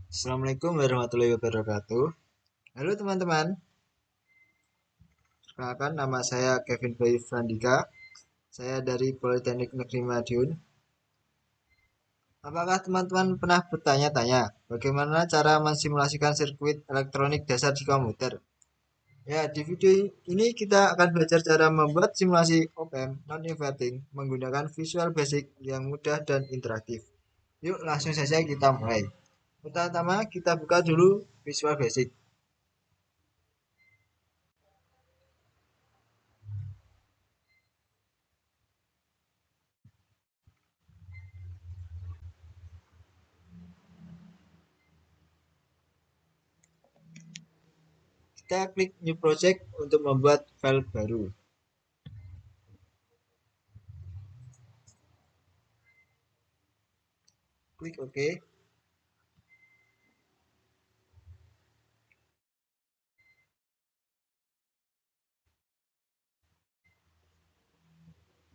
Assalamualaikum warahmatullahi wabarakatuh. Halo teman-teman, perkenalkan nama saya Kevin Bayu Frandika. Saya dari Politeknik Negeri Madiun. Apakah teman-teman pernah bertanya-tanya bagaimana cara mensimulasikan sirkuit elektronik dasar di komputer? Ya, di video ini kita akan belajar cara membuat simulasi op-amp non-inverting menggunakan Visual Basic yang mudah dan interaktif. Yuk, langsung saja kita mulai. Pertama, kita buka dulu Visual Basic. Kita klik New Project untuk membuat file baru. Klik OK.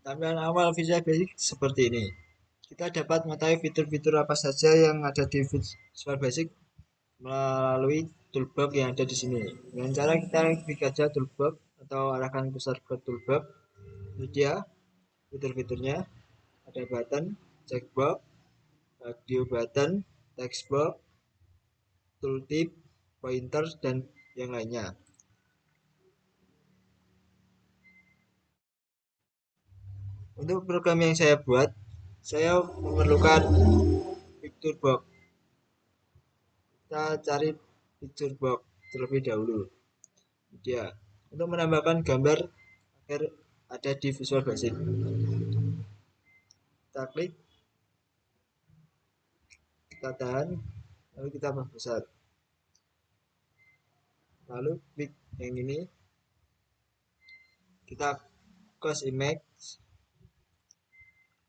Tampilan awal Visual Basic seperti ini. Kita dapat mengetahui fitur-fitur apa saja yang ada di Visual Basic melalui toolbar yang ada di sini. Dengan cara kita klik aja toolbar atau arahkan kursor ke toolbar. Ini dia fitur-fiturnya. Ada button, checkbox, radio button, text box, tooltip, pointer, dan yang lainnya. Untuk program yang saya buat, saya memerlukan picture box. Kita cari picture box terlebih dahulu. Dia untuk menambahkan gambar agar ada di Visual Basic. Kita klik, kita tahan, lalu kita perbesar. Lalu klik yang ini, kita close image,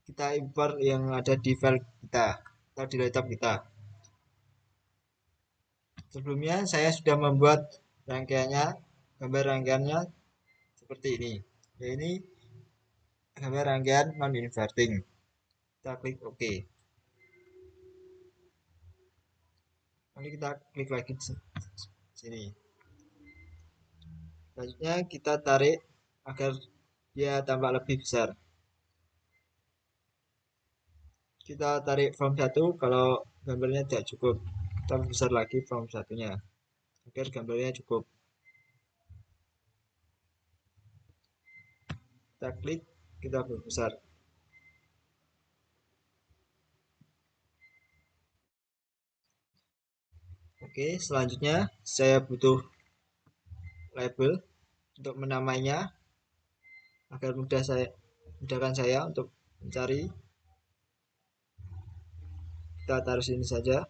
kita import yang ada di file kita atau di laptop kita. Sebelumnya saya sudah membuat rangkaiannya, gambar rangkaiannya seperti ini. Ya, ini gambar rangkaian non-inverting. Kita klik OK. Lalu kita klik lagi di sini. Selanjutnya kita tarik agar dia tampak lebih besar. Kita tarik from 1 kalau gambarnya tidak cukup. Kita besar lagi from satunya agar gambarnya cukup. Kita klik, kita perbesar. Oke, selanjutnya saya butuh label untuk menamainya agar mudahkan saya untuk mencari. Kita taruh sini saja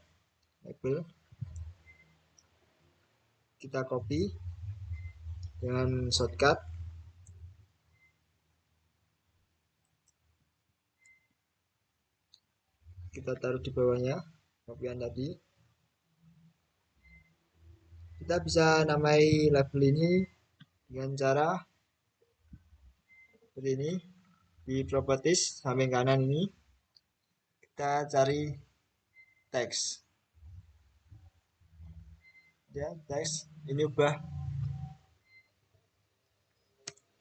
label. Kita copy dengan shortcut. Kita taruh di bawahnya kopian tadi. Kita bisa namai label ini dengan cara seperti ini. Di properties samping kanan ini kita cari teks. Ya, teks ini ubah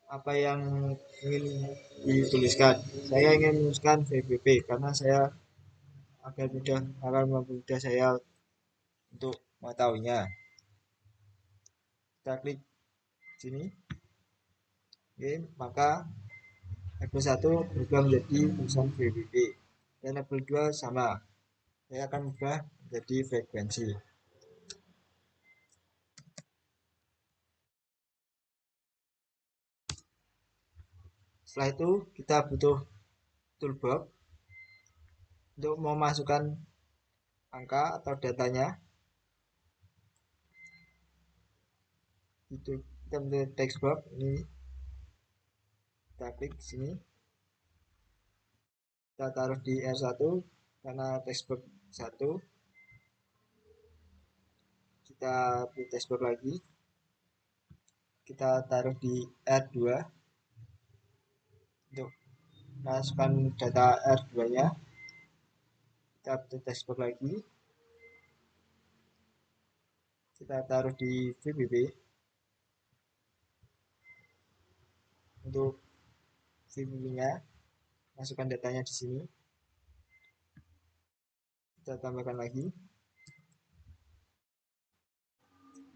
apa yang ingin dituliskan. Saya ingin menuliskan VBP karena saya akan mempermudah saya untuk mengetahuinya. Kita klik sini. Oke, maka label 1 berubah menjadi tulisan VBP dan label 2 sama. Saya akan ubah menjadi frekuensi. Setelah itu kita butuh toolbox untuk memasukkan angka atau datanya. Itu kita butuh text box ini. Kita klik sini. Kita taruh di R1 karena text box 1. Kita pilih text box lagi. Kita taruh di R2 untuk masukkan data, R2 nya. Kita pilih text box lagi. kita taruh di VPP. Untuk VPP-nya, masukkan datanya di sini. Kita tambahkan lagi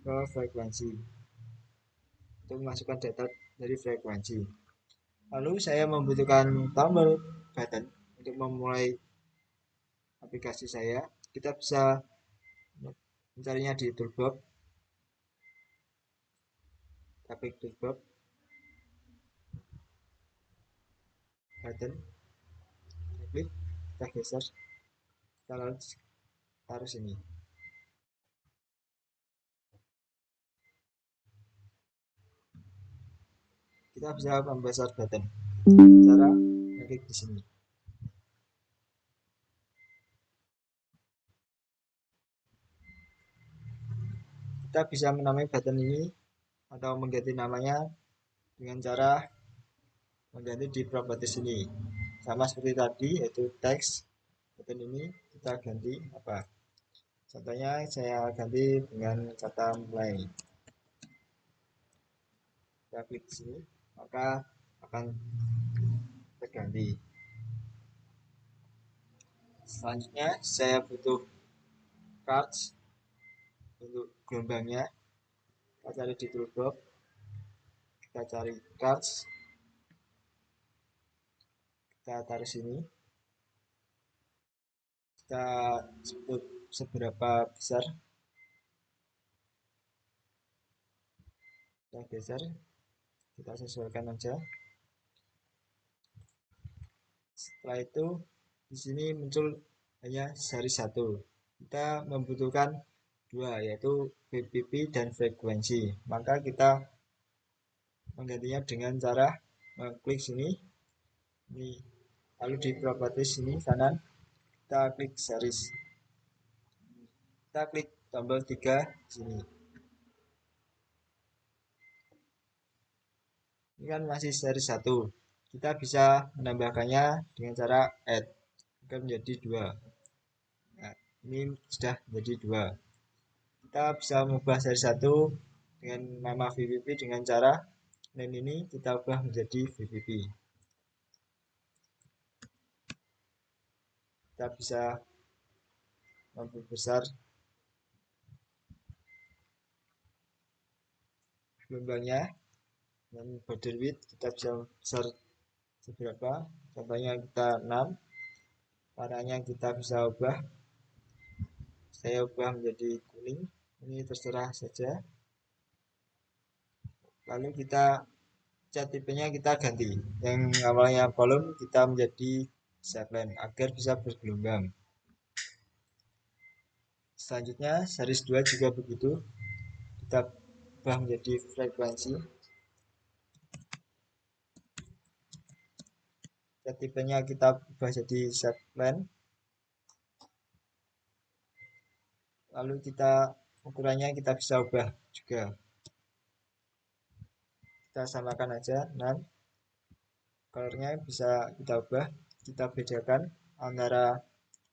ke frekuensi untuk memasukkan data dari frekuensi. Lalu saya membutuhkan tombol button untuk memulai aplikasi saya. Kita bisa mencarinya di toolbox. Kita klik toolbox, button, kita klik, kita geser, kita lalu taruh sini. Kita bisa membesar button cara klik di sini. Kita bisa menamai button ini atau mengganti namanya dengan cara mengganti di properties ini. Sama seperti tadi, yaitu teks. Button ini kita ganti apa? Contohnya saya ganti dengan kata mulai. Kita klik di sini, maka akan terganti. Selanjutnya saya butuh cards untuk gelombangnya. Kita cari di toolbox, kita cari cards, kita taruh sini, kita sebut seberapa besar, kita geser, kita sesuaikan aja. Setelah itu di sini muncul hanya seri satu. Kita membutuhkan dua, yaitu VPP dan frekuensi. Maka kita menggantinya dengan cara mengklik sini, ini, lalu di properties sini kanan kita klik series. Kita klik tombol 3 sini. Ini kan masih seri 1. Kita bisa menambahkannya dengan cara add agar menjadi 2. Nah, ini sudah menjadi 2. Kita bisa mengubah seri 1 dengan nama VPP dengan cara name ini kita ubah menjadi VPP. Kita bisa memperbesar gelombangnya dan border width kita bisa besar seberapa, contohnya kita 6, warnanya kita bisa ubah, saya ubah menjadi kuning, ini terserah saja. Lalu kita cat tipenya kita ganti, yang awalnya kolom kita menjadi strapline agar bisa bergelombang. Selanjutnya series 2 juga begitu, kita ubah menjadi frekuensi, cat tipenya kita ubah jadi strapline, lalu kita ukurannya kita bisa ubah juga, kita samakan aja 6, colornya bisa kita ubah, kita bedakan antara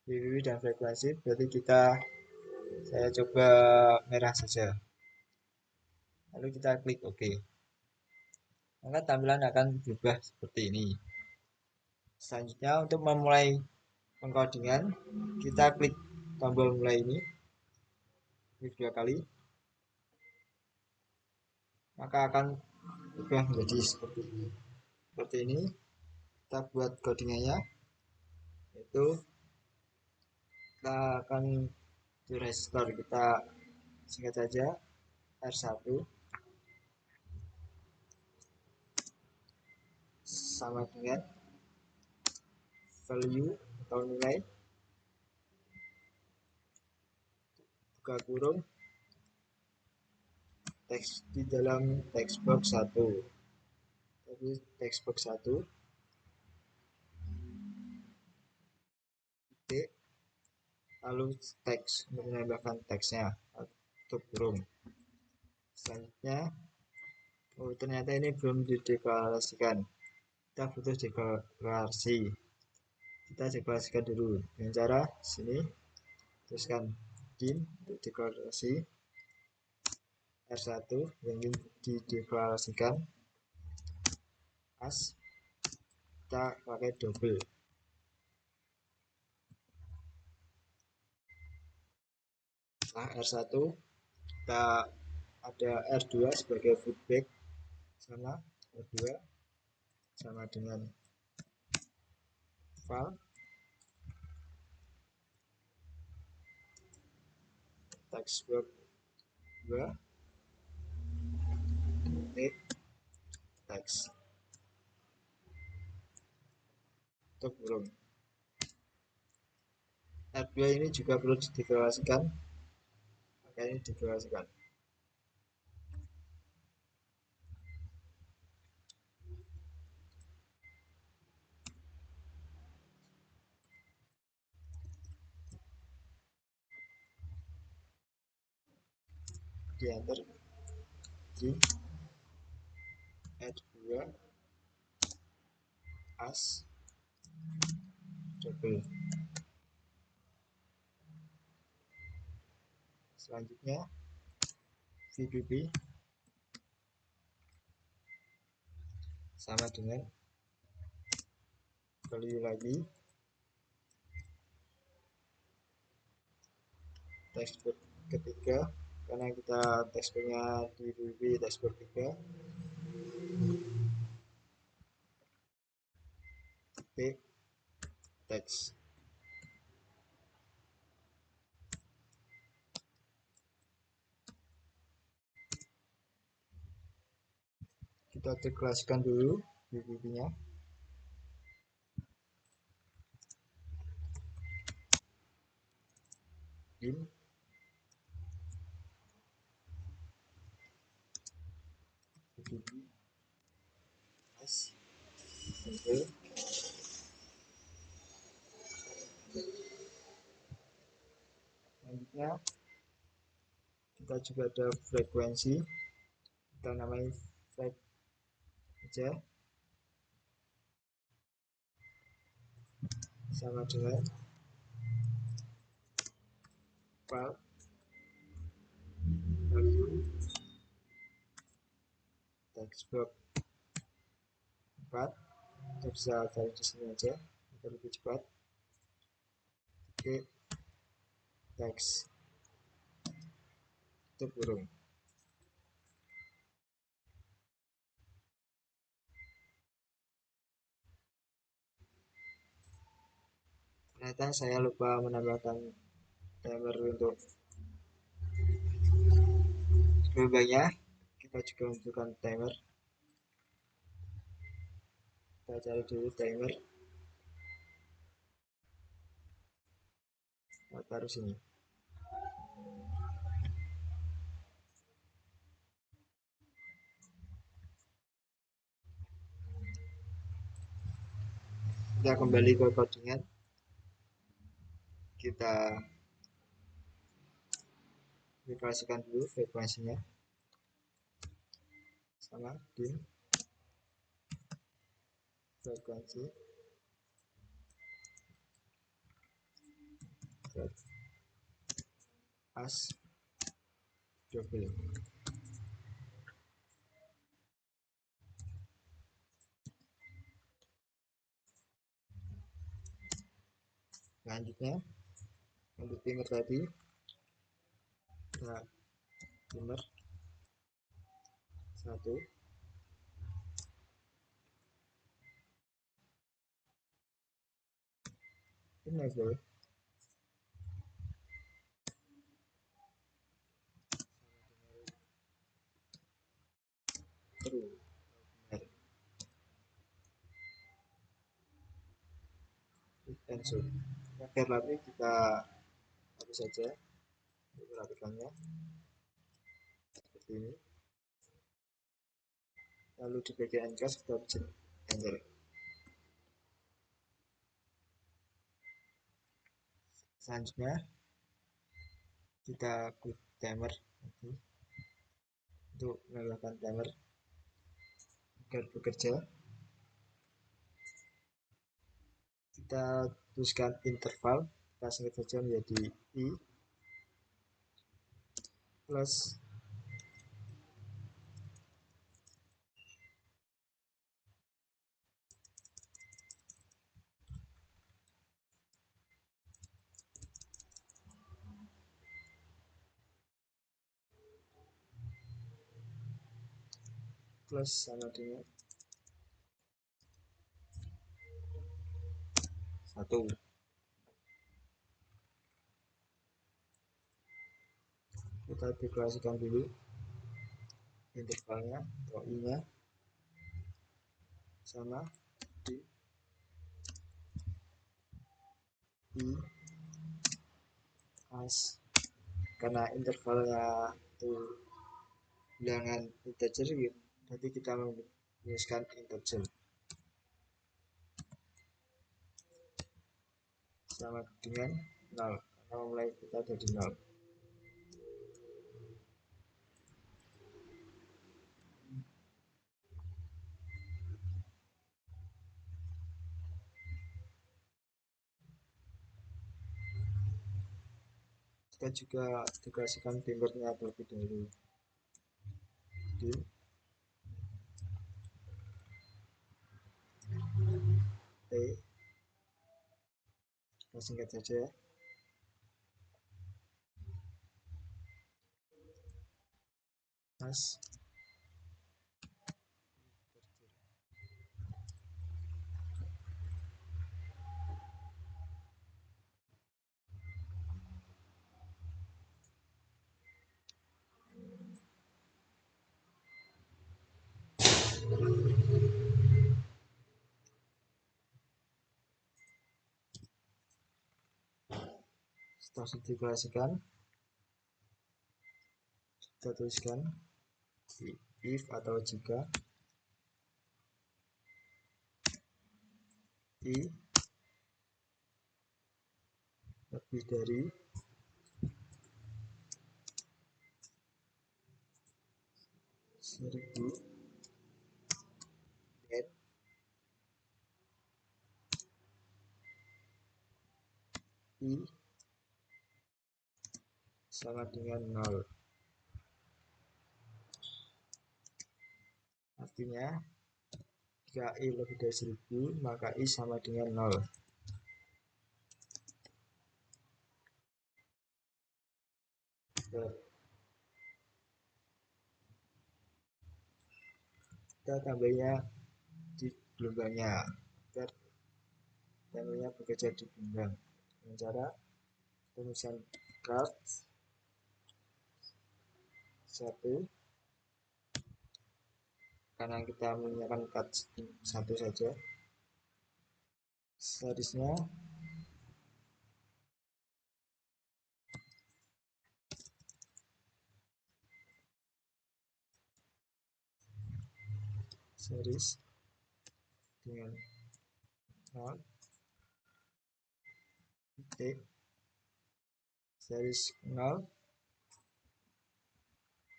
VPP dan frekuensi, berarti saya coba merah saja, lalu kita klik OK, maka tampilan akan berubah seperti ini. Selanjutnya untuk memulai pengkodingan, kita klik tombol mulai ini, klik 2 kali, maka akan berubah menjadi seperti ini. Kita buat codingannya, yaitu kita akan to restore, kita singkat saja R1 sama dengan value atau nilai buka kurung teks di dalam text box 1, jadi text box 1 titik, lalu teks untuk menambahkan teksnya tutup kurung. Selanjutnya ternyata ini belum dideklarasikan, kita butuh deklarasi, kita deklarasikan dulu dengan cara sini tuliskan dim untuk deklarasi, R1 yang ingin dideklarasikan as, kita pakai double. Setelah R1 kita ada R2 sebagai feedback, sama R2 sama dengan file textbox 2 titik text untuk burung. R2 ini juga perlu dideklarasikan, maka ini dideklarasikan. Di enter, di R2 as double. Selanjutnya VBB sama dengan value lagi textbook ketiga, karena kita textbooknya di VBB textbook 3 titik text. Kita deklarasikan dulu VBB nya in VBB as double. Selanjutnya kita juga ada frekuensi, kita namai frek aja, sama dengan file value textbox 4. Kita bisa cari di sini aja agar lebih cepat. Oke, teks itu burung. Ternyata saya lupa menambahkan timer untuk gelombangnya. Kita juga membutuhkan timer. Kita cari dulu timer, kita taruh sini. Kita kembali ke codingan, kita deklarasikan dulu frekuensinya sama di frekuensi as double. Selanjutnya untuk timer tadi, kita timer 1 enable true, benar, answer. Akhir lagi kita hapus saja untuk melakukannya seperti ini. Lalu di bagian cas kita bisa enter. Selanjutnya kita klik timer untuk melakukan timer agar bekerja. Kita tuliskan interval, kita singkat saja menjadi I plus plus sama dengan 1. Kita deklarasikan dulu intervalnya atau i-nya sama di i as, karena intervalnya itu bilangan integer, berarti kita menuliskan integer sama dengan 0, karena mulai kita dari 0. Kita juga deklarasikan timbernya terlebih dahulu di t, kita singkat saja as. Setelah dideklarasikan, kita tuliskan if atau jika i lebih dari 1000 dan i sama dengan 0. Artinya jika i lebih dari 1000 maka i sama dengan 0. Kita tambahnya di gelombangnya agar tambahnya bekerja di gelombang dengan cara penulisan card 1, karena kita menggunakan card 1 saja. Seharusnya series dengan 0 titik series 0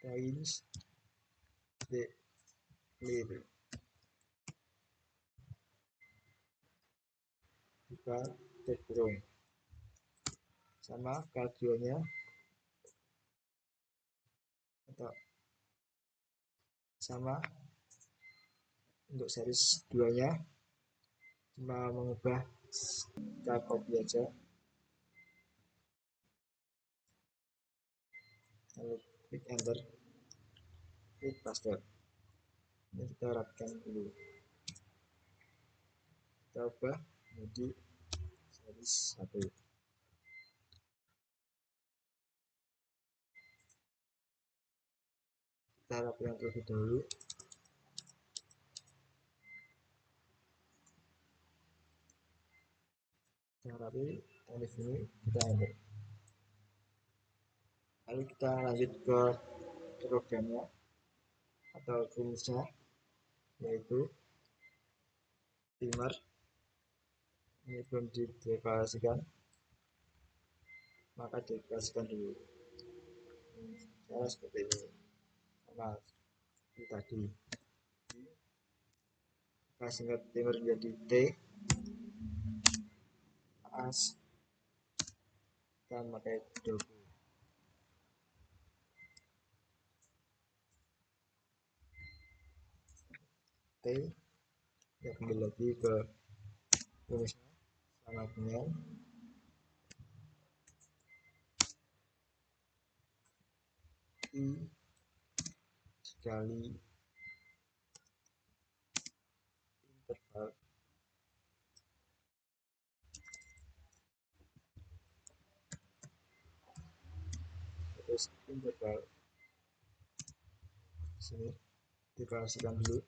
times titik clear, buka titik kurung, sama kardionya atau sama untuk series 2 nya cuma mengubah, kita copy aja lalu klik enter, klik paste. Ini kita rapikan dulu, kita ubah menjadi series 1. Kita rapikan terlebih dahulu, kita rapi teknis ini, kita enter. Lalu kita lanjut ke programnya atau rumusnya, yaitu timer. Ini belum dideklarasikan, maka deklarasikan dulu. Cara seperti ini, sama seperti tadi. Kita singkat timer menjadi t as, kita pakai 20. T, ya kembali lagi ke rumusnya sama dengan i dikali terus interval sini deklarasikan dulu.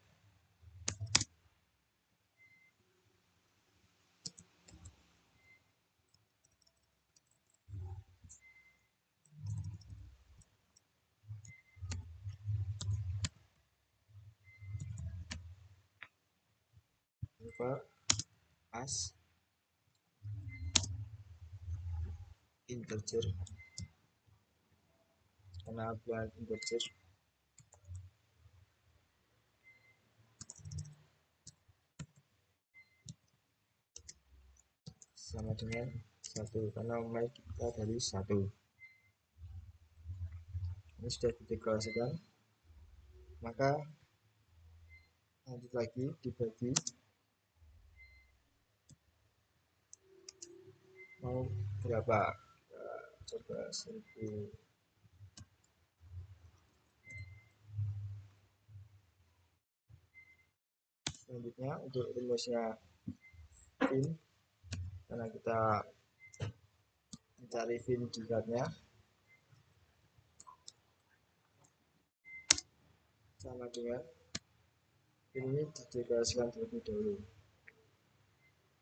Interval as integer, karena bilangan integer sama dengan 1 karena mulai kita dari 1. Ini sudah dideklarasikan, maka lanjut lagi dibagi mau berapa, coba 1000. Selanjutnya untuk rumusnya fin, karena kita mencari fin jumlahnya, sama dengan ini dideklarasikan terlebih dahulu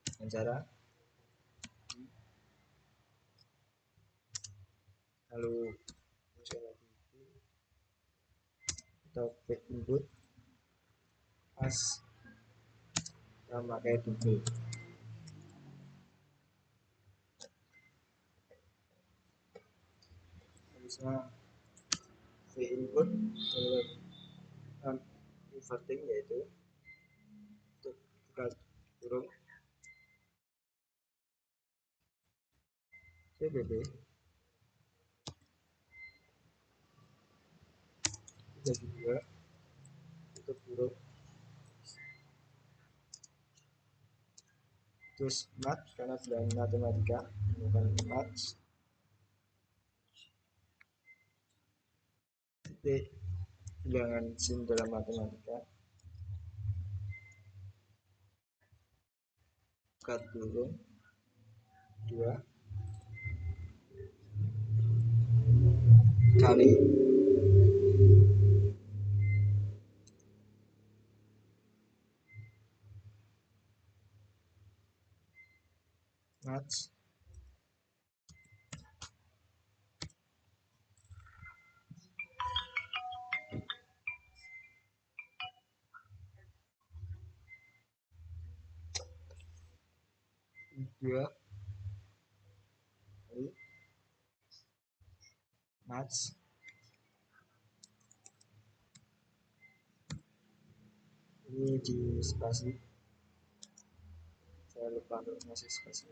dengan cara lalu kita pick input as kita pakai double, harusnya v input dan converting yaitu untuk buka kurung cbb jadi 2 tutup kurung terus mat, karena bilangan matematika bukan mat titik bilangan sin dalam matematika buka kurung 2 kali mat 2 kali mat ini di spasi, saya lupa untuk ngasih spasi.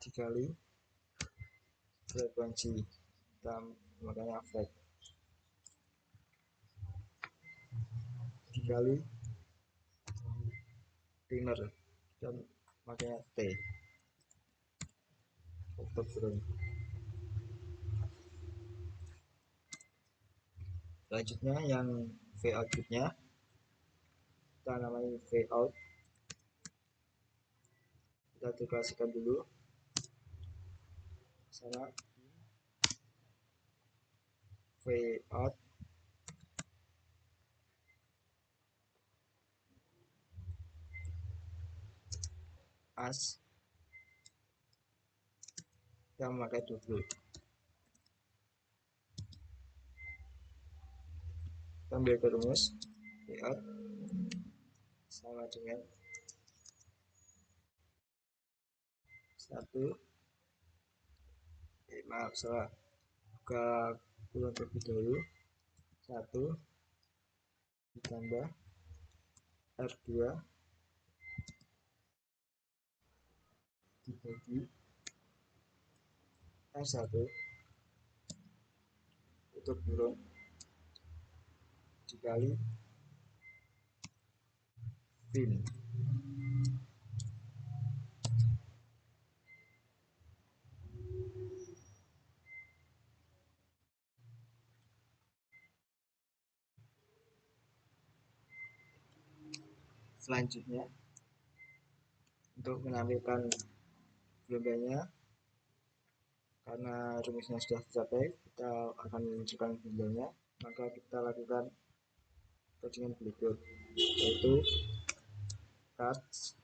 Dikali frekuensi, makanya frek, dikali timer dan makanya T untuk turun. Selanjutnya yang V outputnya kita namai V out, kita deklarasikan dulu sama V out as, kita memakai double, kita ambil ke rumus V out sama dengan 1 maaf salah, buka kurung terlebih dahulu 1 ditambah R2 dibagi R1 tutup kurung dikali fin. selanjutnya untuk menampilkan gelombangnya. Karena rumusnya sudah tercapai, kita akan menunjukkan gelombangnya. Maka kita lakukan codingan berikut, yaitu cards.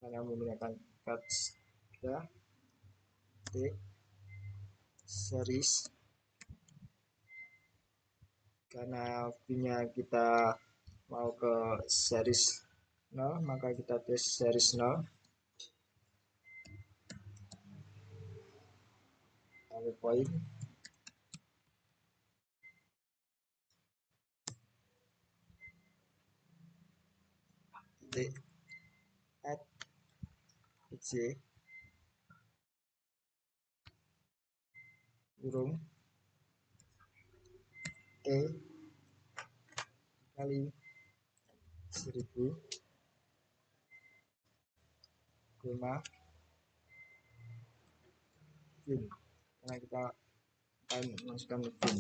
Karena menggunakan cards, kita ketik series. Karena pinnya kita mau ke series 0, maka kita tes series 0, lalu poin, titik, add, j, kurung, e, kali 1000, koma, fin. Karena kita akan memasukkan fin,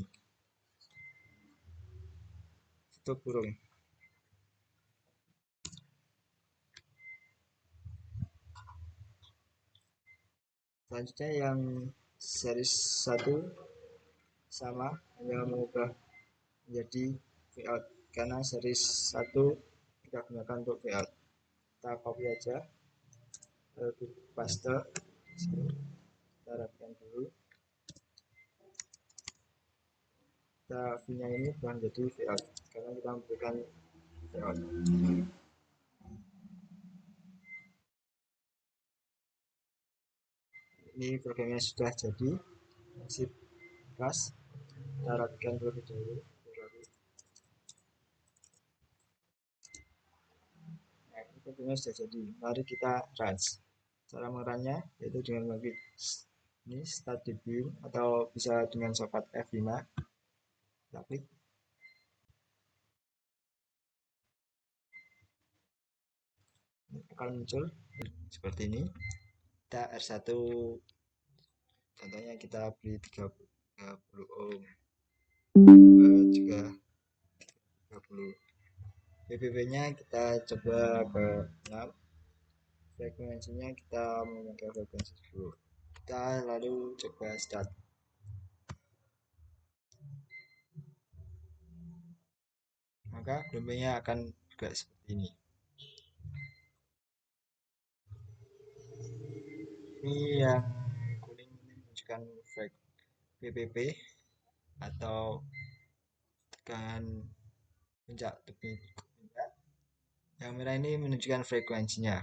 tutup kurung. Selanjutnya yang series 1 sama, hanya mengubah menjadi vout, karena series 1 kita gunakan untuk vout. Kita copy aja, lalu paste, kita rapikan dulu. Kita V-nya ini bukan menjadi vout, karena kita memberikan vout. Ini programnya sudah jadi, sip kelas. Kita rapikan terlebih dahulu. Nah, ini programnya sudah jadi. Mari kita run. Cara mengeranya yaitu dengan mengklik ini start debugging, atau bisa dengan shortcut F5. Kita klik, akan muncul seperti ini. Kita R1, contohnya kita beli 30 ohm, juga 30. PPP nya kita coba ke 6, frekuensinya kita memakai frekuensi 10. Kita lalu coba start. Maka gelombangnya akan juga seperti ini. Ini yang kuning menunjukkan PPP atau tegangan puncak tepung. Yang merah ini menunjukkan frekuensinya.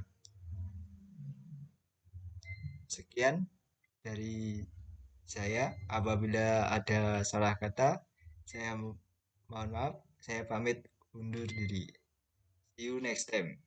Sekian dari saya. Apabila ada salah kata, saya mohon maaf. Saya pamit undur diri. See you next time.